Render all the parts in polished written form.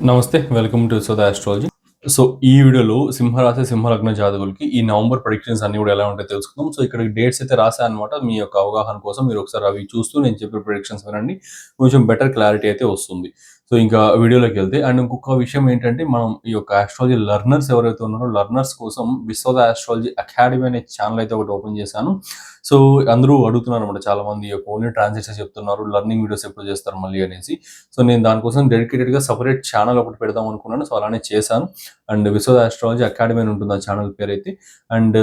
నమస్తే. Welcome to Yashoda astrology. So, ఈ వీడియోలో సింహరాశి, సింహలగ్న జాతకులకి ఈ నవంబర్ ప్రెడిక్షన్స్ అన్నీ గూడా ఎలా ఉంటాయో తెలుసుకుందాం. సో, ఇక్కడ డేట్స్ అయితే రాశాననమాట. మీ యొక్క అవగాహన కోసం మీరు ఒకసారి అవి చూస్తూ నేను చెప్పే ప్రెడిక్షన్స్ వినండి. కొంచెం బెటర్ క్లారిటీ అయితే వస్తుంది. సో, ఇంకా వీడియోలోకెళ్తే అండ్ ఇంకొక విషయం ఏంటంటే, మనం ఈ యొక్క ఆస్ట్రాలజీ లెర్నర్స్ ఎవరైతే ఉన్నారో లెర్నర్స్ కోసం విశ్వద ఆస్ట్రాలజీ అకాడమీ అనే ఛానెల్ అయితే ఒకటి ఓపెన్ చేశాను. సో, అందరూ అడుగుతున్నారనమాట చాలామంది ఓన్లీ ట్రాన్సాక్షన్స్ చెప్తున్నారు. లెర్నింగ్ వీడియోస్ ఎప్పుడు చేస్తారు మళ్ళీ అనేసి. సో, నేను దానికోసం డెడికేటెడ్‌గా సెపరేట్ ఛానెల్ ఒకటి పెడదాం అనుకున్నాను. సో, అలానే చేశాను. అండ్ విశ్వద ఆస్ట్రాలజీ అకాడమీ అని ఉంటుంది ఆ ఛానెల్ పేరైతే. అండ్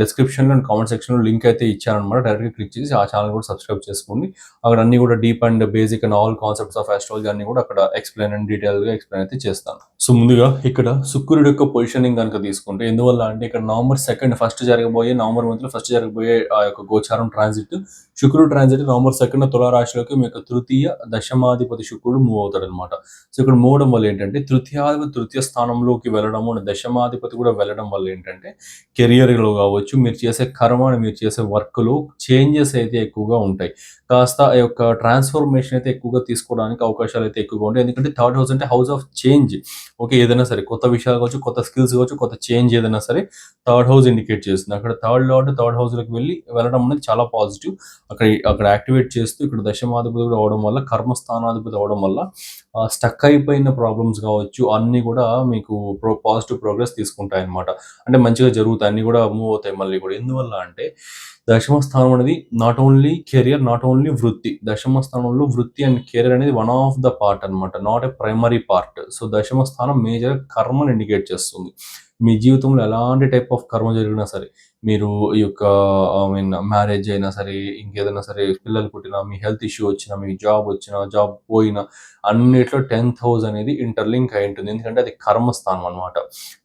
డిస్క్రిప్షన్‌లో అండ్ కామెంట్ సెక్షన్‌లో లింక్ అయితే ఇచ్చాననమాట. డైరెక్ట్‌గా క్లిక్ చేసి ఆ ఛానెల్ కూడా సబ్స్క్రైబ్ చేసుకోండి. అక్కడ అన్నీ కూడా deep and basic and all concepts of astrology అన్నీ కూడా అక్కడ ఎక్స్‌ప్లెయిన్ అండ్ డీటెయిల్‌గా ఎక్స్‌ప్లెయిన్ అయితే చేస్తాను. సో, ముందుగా ఇక్కడ శుక్రుడి యొక్క పొజిషనింగ్ గనుక తీసుకుంటే ఎందువల్ల అంటే ఇక్కడ నవంబర్ 2 నవంబర్ మంత్‌లో ఫస్ట్ జరగబోయే ఆ యొక్క గోచారం ట్రాన్సిట్ శుక్రుడు ట్రాన్సిట్ నవంబర్ 2 తులారాశిలోకి మీ యొక్క తృతీయ దశమాధిపతి శుక్రుడు మూవ్ అవుతాడనమాట. సో, ఇక్కడ మూవ్ అవ్వడం వల్ల ఏంటంటే తృతీయ స్థానంలోకి వెళ్ళడము అండ్ దశమాధిపతి కూడా వెళ్ళడం వల్ల ఏంటంటే కెరియర్‌లో కావచ్చు, మీరు చేసే కర్మ అండ్ మీరు చేసే వర్క్‌లో చేంజెస్ అయితే ఎక్కువగా ఉంటాయి. కాస్త ఈ యొక్క ట్రాన్స్‌ఫర్మేషన్ అయితే ఎక్కువగా తీసుకోవడానికి అవకాశాలు అయితే ఎక్కువగా ఉంటాయి. ఎందుకంటే థర్డ్ హౌస్ అంటే హౌస్ ఆఫ్ చేంజ్. ఓకే. ఏదైనా సరే కొత్త విషయాలు కావచ్చు, కొత్త స్కిల్స్ కావచ్చు, కొత్త చేంజ్ ఏదైనా సరే థర్డ్ హౌస్ ఇండికేట్ చేస్తుంది. అక్కడ థర్డ్ లార్డ్ థర్డ్ హౌస్‌లోకి వెళ్ళడం అనేది చాలా పాజిటివ్. అక్కడ యాక్టివేట్ చేస్తూ ఇక్కడ దశమాధిపతి కూడా అవ్వడం వల్ల కర్మస్థానాధిపతి అవ్వడం వల్ల స్టక్ అయిపోయిన ప్రాబ్లమ్స్ కావచ్చు అన్నీ కూడా మీకు పాజిటివ్ ప్రోగ్రెస్ తీసుకుంటాయన్నమాట. అంటే మంచిగా జరుగుతాయి. అన్నీ కూడా మూవ్ అవుతాయి మళ్ళీ కూడా. ఎందువల్ల అంటే దశమ స్థానం అనేది not only career, not only వృత్తి. దశమ స్థానంలో వృత్తి అండ్ కెరియర్ అనేది వన్ ఆఫ్ ద పార్ట్ అనమాట. Not a primary part. So, దశమ స్థానం మేజర్ కర్మని ఇండికేట్ చేస్తుంది. మీ జీవితంలో ఎలాంటి టైప్ ఆఫ్ కర్మ జరిగినా సరే, మీరు ఈ యొక్క మ్యారేజ్ అయినా సరే, ఇంకేదైనా సరే పిల్లలు పుట్టినా, మీ హెల్త్ ఇష్యూ వచ్చినా, మీకు జాబ్ వచ్చినా, జాబ్ పోయినా అన్నిట్లో 10థ్ హౌస్ అనేది ఇంటర్లింక్ అయి ఉంటుంది. ఎందుకంటే అది కర్మస్థానం అనమాట.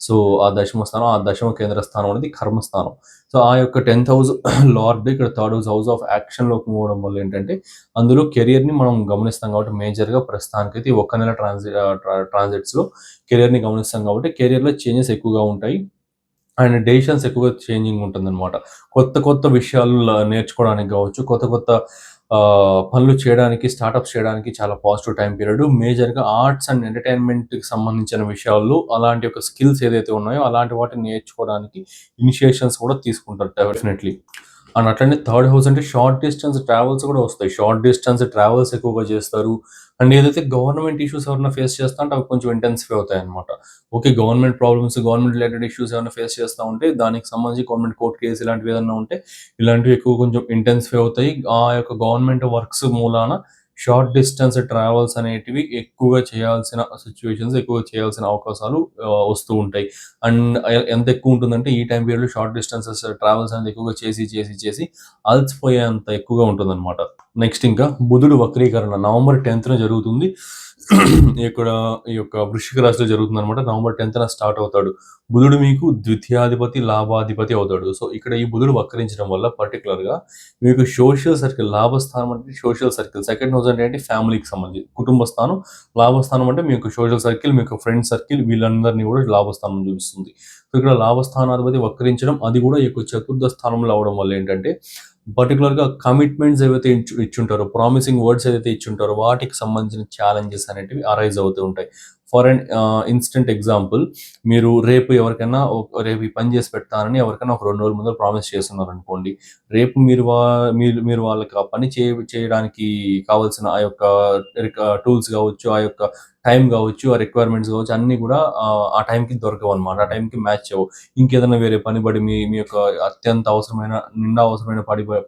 సో, ఆ దశమ స్థానం, ఆ దశమ కేంద్ర స్థానం అనేది కర్మస్థానం. సో, ఆ యొక్క 10థ్ హౌస్ లార్డ్ ఇక్కడ థర్డ్ హౌస్ ఆఫ్ యాక్షన్‌లోకి మూవ్ అవ్వడం వల్ల ఏంటంటే, అందులో కెరియర్‌ని మనం గమనిస్తాం కాబట్టి మేజర్‌గా ప్రస్తుతానికైతే ఈ ఒక్క నెల ట్రాన్సిట్స్‌లో కెరియర్‌ని గమనిస్తాం కాబట్టి కెరియర్‌లో చేంజెస్ ఎక్కువగా ఉంటాయి. అండ్ డెసిషన్స్ ఎక్కువగా చేంజింగ్ ఉంటుందనమాట. కొత్త విషయాలు నేర్చుకోవడానికి గావచ్చు, కొత్త పనులు చేయడానికి, స్టార్టప్స్ చేయడానికి చాలా పాజిటివ్ టైమ్ పీరియడ్. మేజర్‌గా ఆర్ట్స్ అండ్ ఎంటర్‌టైన్‌మెంట్‌కి సంబంధించిన విషయాల్లో అలాంటి యొక్క స్కిల్స్ ఏదైతే ఉన్నాయో, అలాంటి వాటిని నేర్చుకోవడానికి ఇనిషియేషన్స్ కూడా తీసుకుంటారు డెఫినెట్‌లీ. అండ్ అట్లనే థర్డ్ హౌస్ అంటే షార్ట్ డిస్టెన్స్ ట్రావెల్స్ కూడా వస్తాయి. షార్ట్ డిస్టెన్స్ ట్రావెల్స్ ఎక్కువగా చేస్తారు. అండ్ ఏదైతే గవర్నమెంట్ ఇష్యూస్ ఎవరైనా ఫేస్ చేస్తా ఉంటే అవి కొంచెం ఇంటెన్సిఫై అవుతాయన్నమాట. Okay. Government problems, government related issues ఏమైనా ఫేస్ చేస్తా ఉంటే దానికి సంబంధించి గవర్నమెంట్ కోర్ట్ కేస్ ఇలాంటివి ఏదన్నా ఉంటే ఇలాంటివి ఎక్కువ కొంచెం ఇంటెన్సిఫై అవుతాయి. ఆ యొక్క గవర్నమెంట్ వర్క్స్ మూలాన షార్ట్ డిస్టెన్స్ ట్రావెల్స్ అనేటివి ఎక్కువగా చేయాల్సిన సిట్యుయేషన్స్, ఎక్కువగా చేయాల్సిన అవకాశాలు వస్తూ ఉంటాయి. అండ్ ఎంత ఎక్కువ ఉంటుందంటే ఈ టైమ్ పీరియడ్‌లో షార్ట్ డిస్టెన్సెస్ ట్రావెల్స్ అనేది ఎక్కువగా చేసి అలసిపోయేంత ఎక్కువగా ఉంటుందన్నమాట. నెక్స్ట్ ఇంకా బుధుడు వక్రీకరణ నవంబర్ 10థ్ జరుగుతుంది. ఇక్కడ ఈ యొక్క వృశ్చిక రాశిలో జరుగుతుందనమాట. నవంబర్ 10థ్ స్టార్ట్ అవుతాడు. బుధుడు మీకు ద్వితీయాధిపతి, లాభాధిపతి అవుతాడు. సో, ఇక్కడ ఈ బుధుడు వక్రించడం వల్ల పర్టిక్యులర్‌గా మీకు సోషల్ సర్కిల్, లాభస్థానం అంటే సోషల్ సర్కిల్. సెకండ్ హౌస్ అంటే ఏంటి ఫ్యామిలీకి సంబంధించి. కుటుంబ స్థానం, లాభస్థానం అంటే మీ యొక్క సోషల్ సర్కిల్, మీ యొక్క ఫ్రెండ్ సర్కిల్ వీళ్ళందరినీ కూడా లాభస్థానం చూపిస్తుంది. సో, ఇక్కడ లాభస్థానాధిపతి వక్రించడం అది కూడా ఈ యొక్క చతుర్థ స్థానంలో అవ్వడం వల్ల ఏంటంటే పర్టిక్యులర్‌గా కమిట్మెంట్స్ ఏవైతే ఇచ్చుంటారో, ప్రామిసింగ్ వర్డ్స్ ఏదైతే ఇచ్చుంటారో వాటికి సంబంధించిన ఛాలెంజెస్ అనేటివి అరైజ్ అవుతూ ఉంటాయి. ఫర్ ఇన్‌స్టంట్ ఎగ్జాంపుల్ మీరు రేపు ఎవరికైనా రేపు ఈ పని చేసి పెడతానని ఎవరికైనా ఒక 2 రోజుల ముందర ప్రామిస్ చేస్తున్నారనుకోండి. రేపు మీరు వాళ్ళకి ఆ పని చేయడానికి కావాల్సిన ఆ యొక్క టూల్స్ కావచ్చు, ఆ యొక్క టైం కావచ్చు, ఆ రిక్వైర్మెంట్స్ కావచ్చు అన్నీ కూడా ఆ టైంకి దొరకవనమాట. ఆ టైంకి మ్యాచ్ అవ్వవు. ఇంకేదైనా వేరే పని పడి మీ యొక్క అత్యంత అవసరమైన, నిండా అవసరమైన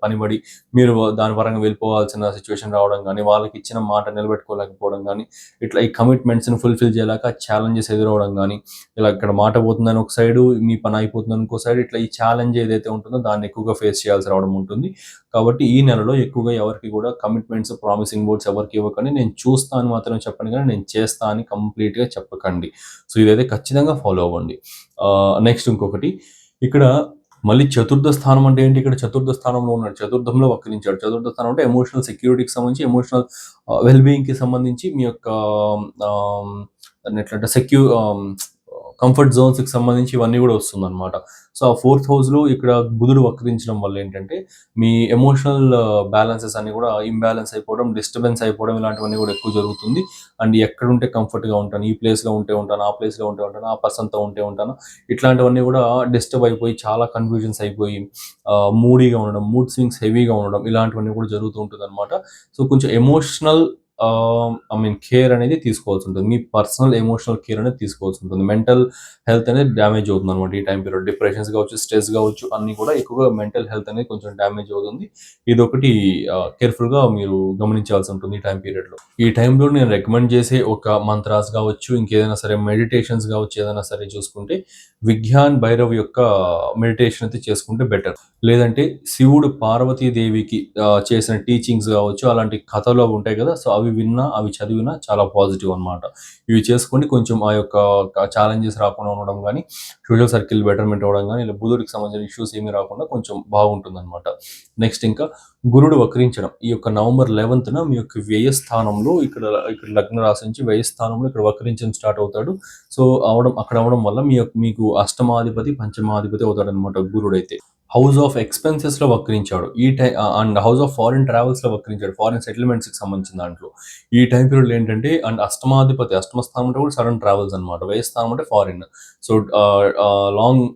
పని పడి మీరు దాని పరంగా వెళ్ళిపోవాల్సిన సిట్యుయేషన్ రావడం గానీ, వాళ్ళకిచ్చిన మాట నిలబెట్టుకోలేకపోవడం గానీ, ఇట్లా ఈ కమిట్మెంట్స్‌ని ఫుల్‌ఫిల్ చేయలేక ఛాలెంజెస్ ఎదురవ్వడం గానీ, ఇలా ఇక్కడ మాట పోతుందని ఒక సైడు, మీ పని అయిపోతుందని ఇంకో సైడ్ ఇట్లా ఈ ఛాలెంజ్ ఏదైతే ఉంటుందో దాన్ని ఎక్కువగా ఫేస్ చేయాల్సి రావడం ఉంటుంది. కాబట్టి ఈ నెలలో ఎక్కువగా ఎవరికీ కూడా కమిట్మెంట్స్, ప్రామిసింగ్ వర్డ్స్ ఎవరికీ ఇవ్వకండి. నేను చూస్తా అని మాత్రమే చెప్పండి గానీ, నేను చేస్తా అని కంప్లీట్‌గా చెప్పకండి. సో, ఇదైతే ఖచ్చితంగా ఫాలో అవ్వండి. నెక్స్ట్ ఇంకొకటి ఇక్కడ మళ్ళీ చతుర్థ స్థానం అంటే ఏంటి? ఇక్కడ చతుర్థ స్థానంలో ఉన్నాడు. చతుర్థంలో వక్రించాడు. చతుర్థ స్థానం అంటే ఎమోషనల్ సెక్యూరిటీకి సంబంధించి, ఎమోషనల్ వెల్ బీయింగ్‌కి సంబంధించి మీ యొక్క దాన్ని ఎట్లంటే కంఫర్ట్ జోన్స్‌కి సంబంధించి ఇవన్నీ గూడా వస్తుందనమాట. సో, ఆ ఫోర్త్ హౌస్‌లో ఇక్కడ బుధుడు వక్రించడం వల్ల ఏంటంటే, మీ ఎమోషనల్ బ్యాలెన్సెస్ అన్నీ గూడా ఇంబాలెన్స్ అయిపోవడం, డిస్టర్బెన్స్ అయిపోవడం ఇలాంటివన్నీ గూడా ఎక్కువ జరుగుతుంది. అండ్ ఎక్కడుంటే కంఫర్ట్‌గా ఉంటాను, ఈ ప్లేస్‌లో ఉంటే ఉంటాను, ఆ ప్లేస్‌లో ఉంటే ఉంటాను, ఆ పర్సన్‌తో ఉంటే ఉంటాను. ఇట్లాంటివన్నీ గూడా డిస్టర్బ్ అయిపోయి, చాలా కన్‌ఫ్యూజన్స్ అయిపోయి, మూడీగా ఉండడం, మూడ్ స్వింగ్స్ హెవీగా ఉండడం ఇలాంటివన్నీ గూడా జరుగుతూ ఉంటుందనమాట. సో, కొంచెం ఎమోషనల్ కేర్ అనేది తీసుకోవాల్సుంటుంది. మీ పర్సనల్ ఎమోషనల్ కేర్ అనేది తీసుకోవాల్సుంటుంది. మెంటల్ హెల్త్ అనేది డ్యామేజ్ అవుతుందనమాట ఈ టైం పీరియడ్. డిప్రెషన్స్ గావచ్చు, స్ట్రెస్ గావచ్చు అన్నీ కూడా ఎక్కువగా మెంటల్ హెల్త్ అనేది కొంచెం డ్యామేజ్ అవుతుంది. ఇదొకటి కేర్‌ఫుల్‌గా మీరు గమనించాల్సి ఉంటుంది ఈ టైం పీరియడ్‌లో. ఈ టైంలో నేను రికమెండ్ చేసే ఒక మంత్రాస్ గావచ్చు, ఇంకేదైనా సరే మెడిటేషన్స్ గావచ్చు, ఏదైనా సరే చూసుకుంటే విజ్ఞాన్ భైరవ్ యొక్క మెడిటేషన్ అయితే చేసుకుంటే బెటర్. లేదంటే శివుడు పార్వతీదేవికి చేసిన టీచింగ్స్ గావచ్చు, అలాంటి కథలు అవి ఉంటాయి గదా! సో, అవి విన్నా, అవి చదివినా చాలా పాజిటివ్ అనమాట. ఇవి చేసుకోండి కొంచెం ఆ యొక్క ఛాలెంజెస్ రాకుండా ఉండడం గానీ, సోషల్ సర్కిల్ బెటర్‌మెంట్ అవ్వడం గానీ, ఇలా బుధుడికి సంబంధించిన ఇష్యూస్ ఏమీ రాకుండా కొంచెం బాగుంటుందనమాట. నెక్స్ట్ ఇంకా గురుడు వక్రించడం. ఈ యొక్క నవంబర్ 11న మీ యొక్క వ్యయ స్థానంలో ఇక్కడ లగ్న రాశి నుంచి వ్యయ స్థానంలో ఇక్కడ వక్రించడం స్టార్ట్ అవుతాడు. సో, అక్కడ అవ్వడం వల్ల మీకు అష్టమాధిపతి, పంచమాధిపతి అవుతాడనమాట గురుడైతే. హౌస్ ఆఫ్ ఎక్స్‌పెన్సెస్‌లో వక్రించాడు. అండ్ హౌస్ ఆఫ్ ఫారిన్ ట్రావెల్స్‌లో వక్రించాడు. ఫారిన్ సెటిల్మెంట్స్‌కి సంబంధించిన దాంట్లో. ఈ టైమ్ పీరియడ్‌లో ఏంటంటే అండ్ అష్టమ స్థానం అంటే కూడా సడెన్ ట్రావెల్స్ అనమాట. వ్యయ స్థానం అంటే foreign. So,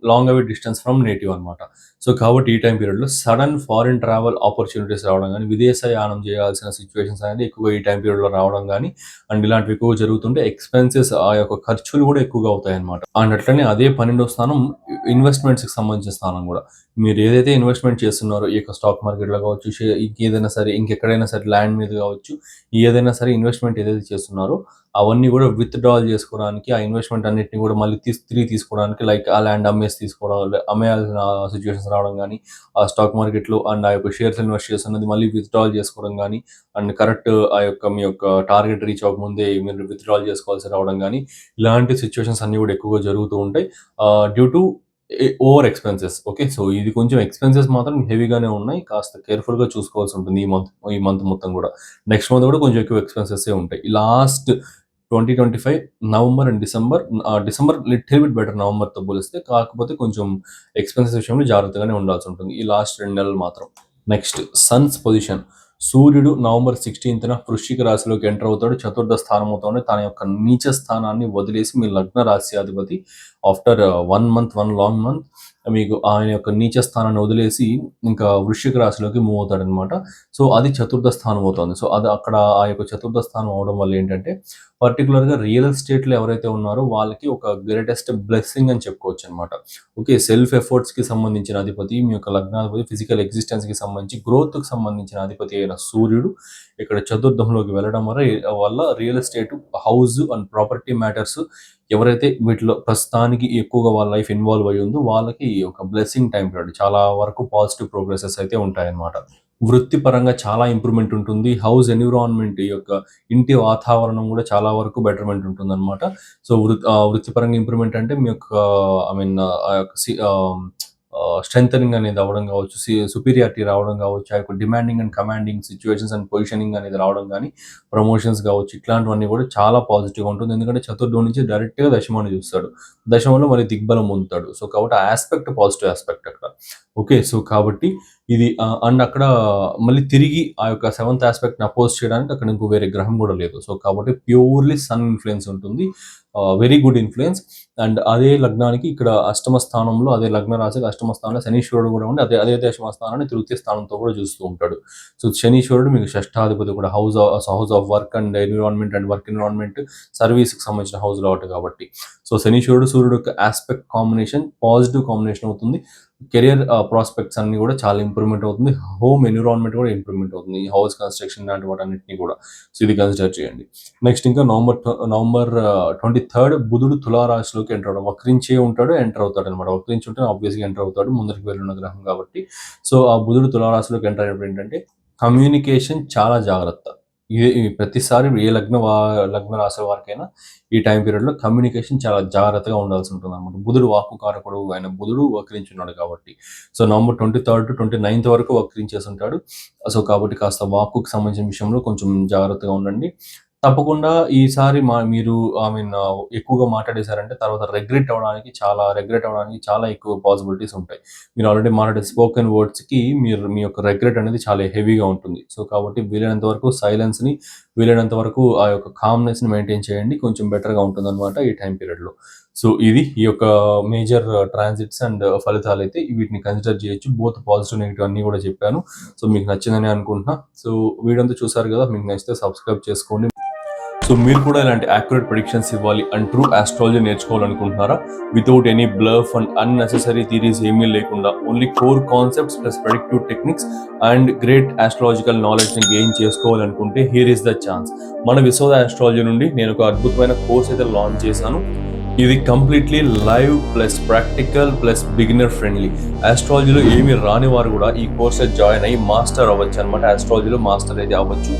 long away distance from native అనమాట. సో, కాబట్టి ఈ టైమ్ పీరియడ్‌లో సడెన్ ఫారిన్ ట్రావెల్ ఆపర్చునిటీస్ రావడం గానీ, విదేశయానం చేయాల్సిన సిట్యుయేషన్స్ అనేది ఎక్కువగా ఈ టైమ్ పీరియడ్‌లో రావడం గానీ, అండ్ ఇలాంటివి ఎక్కువగా జరుగుతుంటే ఎక్స్‌పెన్సెస్ ఆ యొక్క ఖర్చులు కూడా ఎక్కువగా అవుతాయన్నమాట. అండ్ అట్లనే అదే 12వ స్థానం ఇన్వెస్ట్‌మెంట్స్‌కి సంబంధించిన స్థానం గూడా. మీరు ఏదైతే ఇన్వెస్ట్‌మెంట్ చేస్తున్నారో ఈ యొక్క స్టాక్ మార్కెట్‌లో కావచ్చు, ఇంకేదైనా సరే, ఇంకెక్కడైనా సరే ల్యాండ్ మీద కావచ్చు, ఏదైనా సరే ఇన్వెస్ట్‌మెంట్ ఏదైతే చేస్తున్నారో అవన్నీ గూడా విత్‌డ్రాల్ చేసుకోవడానికి, ఆ ఇన్వెస్ట్‌మెంట్ అన్నిటిని గూడా మళ్ళీ తిరిగి తీసుకోవడానికి లైక్ ఆ ల్యాండ్ అమ్మేసి తీసుకోవడం, అమ్మేయాల్సిన సిట్యుయేషన్స్ రావడం గానీ, ఆ స్టాక్ మార్కెట్‌లో అండ్ ఆ యొక్క షేర్స్ ఇన్వెస్ట్ చేస్తున్నది మళ్ళీ విత్‌డ్రాల్ చేసుకోవడం గానీ, అండ్ కరెక్ట్ మీ యొక్క టార్గెట్ రీచ్ అవ్వకముందే మీరు విత్‌డ్రాల్ చేసుకోవాల్సి రావడం గానీ, ఇలాంటి సిట్యుయేషన్స్ అన్నీ గూడా ఎక్కువగా జరుగుతూ ఉంటాయి. Due to over expenses. Okay. So, ఇది కొంచెం ఎక్స్‌పెన్సెస్ మాత్రం హెవీగానే ఉన్నాయి. కాస్త కేర్‌ఫుల్‌గా చూసుకోవాల్సి ఉంటుంది ఈ మంత్ మొత్తం గూడా. నెక్స్ట్ మంత్ గూడా కొంచెం ఎక్కువ ఎక్స్‌పెన్సెస్సే ఉంటాయి. ఈ last 2025 November and December little bit better నవంబర్‌తో పోలిస్తే. కాకపోతే కొంచెం ఎక్స్‌పెన్సెస్ విషయంలో జాగ్రత్తగానే ఉండాల్సుంటుంది. ఈ లాస్ట్ 2 నెలలు మాత్రం. Next Sons position. సూర్యుడు నవంబర్ 16న వృశ్చిక రాశిలోకి ఎంటర్ అవుతాడు. చతుర్థ స్థానంతోనే తన యొక్క నీచ స్థానాన్ని వదిలేసి మీ లగ్న రాశ్యాధిపతి ఆఫ్టర్ 1 మంత్, 1 లాంగ్ మంత్ మీకు ఆయన యొక్క నీచ స్థానాన్ని వదిలేసి ఇంకా వృశ్చిక రాశిలోకి మూవ్ అవుతాడనమాట. సో, అది చతుర్థ స్థానం అవుతుంది. సో, అది అక్కడ ఆ యొక్క చతుర్థ స్థానం అవ్వడం వల్ల ఏంటంటే పర్టిక్యులర్‌గా రియల్ ఎస్టేట్‌లో ఎవరైతే ఉన్నారో వాళ్ళకి ఒక గ్రేటెస్ట్ బ్లెస్సింగ్ అని చెప్పుకోవచ్చనమాట. ఓకే. సెల్ఫ్ ఎఫర్ట్స్‌కి సంబంధించిన అధిపతి, మీ యొక్క లగ్నాధిపతి, ఫిజికల్ ఎగ్జిస్టెన్స్‌కి సంబంధించి గ్రోత్‌కి సంబంధించిన అధిపతి అయిన సూర్యుడు ఇక్కడ చతుర్థంలోకి వెళ్ళడం వల్ల real estate, house and property matters ఎవరైతే వీటిలో ప్రస్తుతానికి ఎక్కువగా వాళ్ళ లైఫ్ ఇన్వాల్వ్ అయ్యి ఉందో వాళ్ళకి ఒక బ్లెస్సింగ్ టైమ్ పీరియడ్. చాలా వరకు పాజిటివ్ ప్రోగ్రెసెస్ అయితే ఉంటాయన్నమాట. వృత్తిపరంగా చాలా ఇంప్రూవ్‌మెంట్ ఉంటుంది. హౌస్ ఎన్విరాన్మెంట్ ఈ యొక్క ఇంటి వాతావరణం గూడా చాలా వరకు బెటర్‌మెంట్ ఉంటుందన్నమాట. సో, వృత్తిపరంగా ఇంప్రూవ్‌మెంట్ అంటే మీ యొక్క ఐ మీన్ ఆ యొక్క స్ట్రెంథెనింగ్ అనేది అవ్వడం గావచ్చు, సుపీరియారిటీ రావడం గావచ్చు, ఆ యొక్క demanding and commanding situations and positioning అనేది రావడం గానీ, ప్రమోషన్స్ గావచ్చు, ఇట్లాంటివన్నీ గూడా చాలా పాజిటివ్‌గా ఉంటుంది. ఎందుకంటే చతుర్థం నుంచి డైరెక్ట్‌గా దశమాన్ని చూస్తాడు. దశమంలో మళ్ళీ దిగ్బలం పొందుతాడు. సో, కాబట్టి ఆ యాస్పెక్ట్ పాజిటివ్ యాస్పెక్ట్ అక్కడ. ఓకే. సో, కాబట్టి ఇది అండ్ అక్కడ మళ్ళీ తిరిగి ఆ యొక్క సెవెంత్ యాస్పెక్ట్‌ని అపోజ్ చేయడానికి అక్కడ ఇంకో వేరే గ్రహం గూడా లేదు. సో, కాబట్టి ప్యూర్‌లీ సన్ ఇన్‌ఫ్లుయెన్స్ ఉంటుంది. Very good influence. అండ్ అదే లగ్నానికి ఇక్కడ అష్టమ స్థానంలో, అదే లగ్న రాశికి అష్టమ స్థానంలో శనీశ్వరుడు గూడా ఉండి అదే దశమ స్థానాన్ని తృతీయ స్థానంతో కూడా చూస్తూ ఉంటాడు. సో, శనీశ్వరుడు మీకు షష్ఠాధిపతి కూడా house of work and environment and work environment సర్వీస్‌కి సంబంధించిన హౌస్‌లో ఒకటి కాబట్టి. సో, శనీశ్వరుడు, సూర్యుడు యొక్క యాస్పెక్ట్ కాంబినేషన్ పాజిటివ్ కాంబినేషన్ అవుతుంది. కెరియర్ ప్రాస్పెక్ట్స్ అన్నీ గూడా చాలా ఇంప్రూవ్‌మెంట్ అవుతుంది. హోమ్ ఎన్విరాన్మెంట్ కూడా ఇంప్రూవ్‌మెంట్ అవుతుంది. ఈ హౌస్ కన్‌స్ట్రక్షన్ లాంటి వాటన్నిటిని గూడా. సో, ఇది కన్సిడర్ చేయండి. నెక్స్ట్ ఇంకా నవంబర్ 23 బుధుడు తులా రాశిలోకి ఎంటర్ అవ్వడం. వక్రించే ఉంటాడు, ఎంటర్ అవుతాడనమాట. వక్రించి ఉంటే ఆబ్వియస్‌గా ఎంటర్ అవుతాడు. ముందరికి వెళ్ళున్న గ్రహం కాబట్టి. సో, ఆ బుధుడు తులా రాశిలోకి ఎంటర్ అయినప్పుడు ఏంటంటే కమ్యూనికేషన్ చాలా జాగ్రత్త. ఈ ప్రతిసారి లగ్న రాశి వారికైనా ఈ టైం పీరియడ్‌లో కమ్యూనికేషన్ చాలా జాగ్రత్తగా ఉండాల్సి ఉంటుందన్నమాట. బుధుడు వాక్కు కారకుడు అయిన బుధుడు వక్రించున్నాడు కాబట్టి. సో, నవంబర్ 23-29 వరకు వక్రించేసి ఉంటాడు. సో, కాబట్టి కాస్త వాక్కుకి సంబంధించిన విషయంలో కొంచెం జాగ్రత్తగా ఉండండి. తప్పకుండా ఈసారి మీరు ఎక్కువగా మాట్లాడేసారంటే తర్వాత రిగ్రెట్ అవ్వడానికి చాలా ఎక్కువ పాసిబిలిటీస్ ఉంటాయి. మీరు ఆల్రెడీ మాట్లాడే స్పోకెన్ వర్డ్స్‌కి మీ యొక్క రిగ్రెట్ అనేది చాలా హెవీగా ఉంటుంది. సో, కాబట్టి వీలైనంత వరకు సైలెన్స్‌ని, వీలైనంత వరకు ఆ యొక్క కామ్‌నెస్‌ని మెయింటైన్ చేయండి. కొంచెం బెటర్‌గా ఉంటుందన్నమాట ఈ టైం పీరియడ్‌లో. సో, ఇది ఈ యొక్క మేజర్ ట్రాన్సిట్స్ అండ్ ఫలితాలైతే వీటిని కన్సిడర్ చేయొచ్చు. బోత్ పాజిటివ్, నెగెటివ్ అన్నీ కూడా చెప్పాను. సో, మీకు నచ్చిందని అనుకుంటున్నా. సో, వీడియో అంతా చూసారు కదా! మీకు నచ్చితే సబ్స్క్రైబ్ చేసుకోండి. సో మీరు కూడా ఇలాంటి యాక్యురేట్ ప్రెడిక్షన్స్ ఇవ్వాలి అండ్ ట్రూ ఆస్ట్రాలజీ నేర్చుకోవాలనుకుంటున్నారా? Without any bluff and unnecessary theories ఏమీ లేకుండా only core concepts plus predictive techniques and great astrological నాలెడ్జ్ని గెయిన్ చేసుకోవాలనుకుంటే హియర్ ఇస్ ద ఛాన్స్. మన విశ్వద ఆస్ట్రాలజీ నుండి నేను ఒక అద్భుతమైన కోర్స్ అయితే లాంచ్ చేశాను. ఇది completely live plus practical plus beginner friendly. ఆస్ట్రాలజీలో ఏమి రాని వారు కూడా ఈ కోర్స్ జాయిన్ అయ్యి మాస్టర్ అవ్వచ్చు అనమాట. ఆస్ట్రాలజీలో మాస్టర్ అయితే అవ్వచ్చు.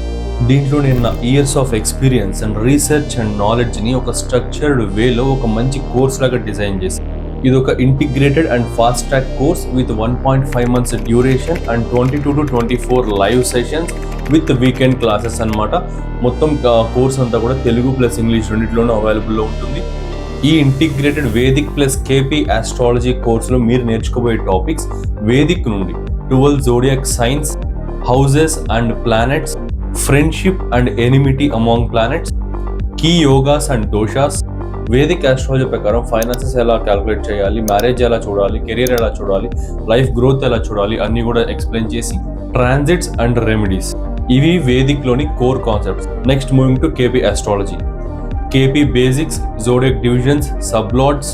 దీంట్లో నేను నా years of experience and research and నాలెడ్జ్ని ఒక స్ట్రక్చర్డ్ వేలో ఒక మంచి కోర్స్ లాగా డిజైన్ చేశాను. ఇది ఒక integrated and fast track course with 1.5 months duration and 22 to 24 live sessions with weekend classes అనమాట. మొత్తం కోర్స్ అంతా కూడా తెలుగు ప్లస్ ఇంగ్లీష్ రెండింటిలోనూ అవైలబుల్లో ఉంటుంది. ఈ integrated Vedic plus KP astrology కోర్సులో మీరు నేర్చుకోబోయే టాపిక్స్ వేదిక్ నుండి 12 zodiac signs, houses and planets, friendship and enmity among planets, key yogas and doshas, Vedic astrology ప్రకారం ఫైనాన్సెస్ ఎలా క్యాలిక్యులేట్ చేయాలి, మ్యారేజ్ ఎలా చూడాలి, కెరీర్ ఎలా చూడాలి, లైఫ్ గ్రోత్ ఎలా చూడాలి అన్నీ కూడా ఎక్స్ప్లెయిన్ చేసి ట్రాన్సిట్స్ అండ్ రెమెడీస్, ఇవి వేదిక్లోని core concepts. Next moving to KP astrology. KP basics, zodiac divisions, sublords,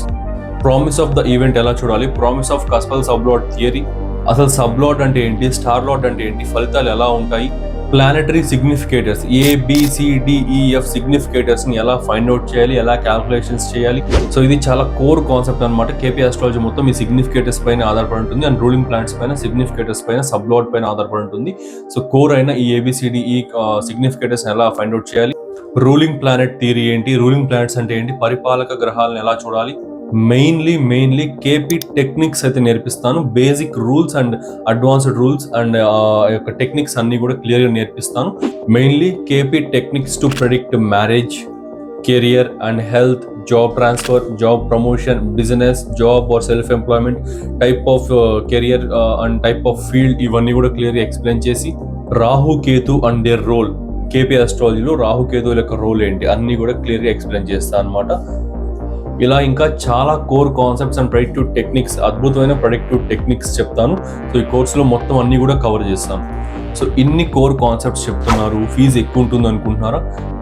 promise of the event ఎలా చూడాలి, promise of cuspal sublord theory, అసలు సబ్లాట్ అంటే ఏంటి, స్టార్ లాట్ అంటే ఏంటి, ఫలితాలు ఎలా ఉంటాయి, ప్లానెటరీ సిగ్నిఫికేటర్స్ ABCDEF సిగ్నిఫికేటర్స్ని ఎలా ఫైండ్ అవుట్ చేయాలి, ఎలా క్యాల్కులేషన్స్ చేయాలి. సో ఇది చాలా కోర్ కాన్సెప్ట్ అనమాట. కేపీ ఆస్ట్రాలజీ మొత్తం ఈ సిగ్నిఫికేటర్స్ పైన ఆధారపడి ఉంటుంది అండ్ రూలింగ్ ప్లానెట్స్ పైన, సిగ్నిఫికేటర్స్ పైన, సబ్లాట్ పైన ఆధారపడి ఉంటుంది. సో కోర్ అయిన ఈ ABCDE సిగ్నిఫికేటర్స్ ఎలా ఫైండ్ అవుట్ చేయాలి, రూలింగ్ ప్లానెట్ థియరీ ఏంటి, రూలింగ్ ప్లానెట్స్ అంటే ఏంటి, పరిపాలక గ్రహాలను ఎలా చూడాలి, మెయిన్లీ కేపీ టెక్నిక్స్ అయితే నేర్పిస్తాను. Basic rules and advanced rules and యొక్క టెక్నిక్స్ అన్ని కూడా క్లియర్గా నేర్పిస్తాను. Mainly KP techniques to predict marriage, career and health, job transfer, job promotion, business, job or self employment, type of career and type of field, ఇవన్నీ కూడా క్లియర్గా explain చేసి Rahu Ketu and their role, KP ఆస్ట్రాలజీలో రాహు కేతువుల యొక్క రోల్ ఏంటి అన్ని కూడా క్లియర్గా ఎక్స్ప్లెయిన్ చేస్తాను అనమాట. ఇలా ఇంకా చాలా core concepts and predictive techniques, అద్భుతమైన ప్రెడిక్టివ్ టెక్నిక్స్ చెప్తాను. సో ఈ కోర్సులో మొత్తం అన్ని కూడా కవర్ చేస్తాను. సో ఇన్ని కోర్ కాన్సెప్ట్స్ చెప్తున్నారు, ఫీజు ఎక్కువ ఉంటుంది అనుకుంటున్నారా?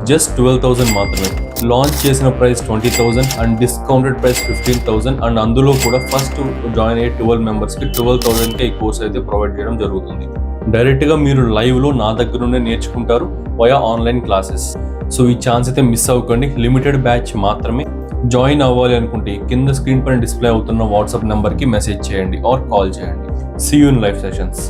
జస్ట్ 12,000 మాత్రమే. లాంచ్ చేసిన price 20,000 and discounted price 15,000 and అందులో కూడా ఫస్ట్ జాయిన్ అయ్యే 12 మెంబర్స్కి 12,000కే ఈ కోర్స్ అయితే ప్రొవైడ్ చేయడం జరుగుతుంది. డైరెక్ట్గా మీరు లైవ్లో నా దగ్గరుండే నేర్చుకుంటారు వయా ఆన్లైన్ క్లాసెస్. సో ఈ ఛాన్స్ అయితే మిస్ అవ్వకండి. లిమిటెడ్ బ్యాచ్ మాత్రమే. జాయిన్ అవ్వాలి అనుకుంటే కింద స్క్రీన్ పైన డిస్ప్లే అవుతున్న వాట్సాప్ నెంబర్కి మెసేజ్ చేయండి ఆర్ కాల్ చేయండి. See you in live sessions.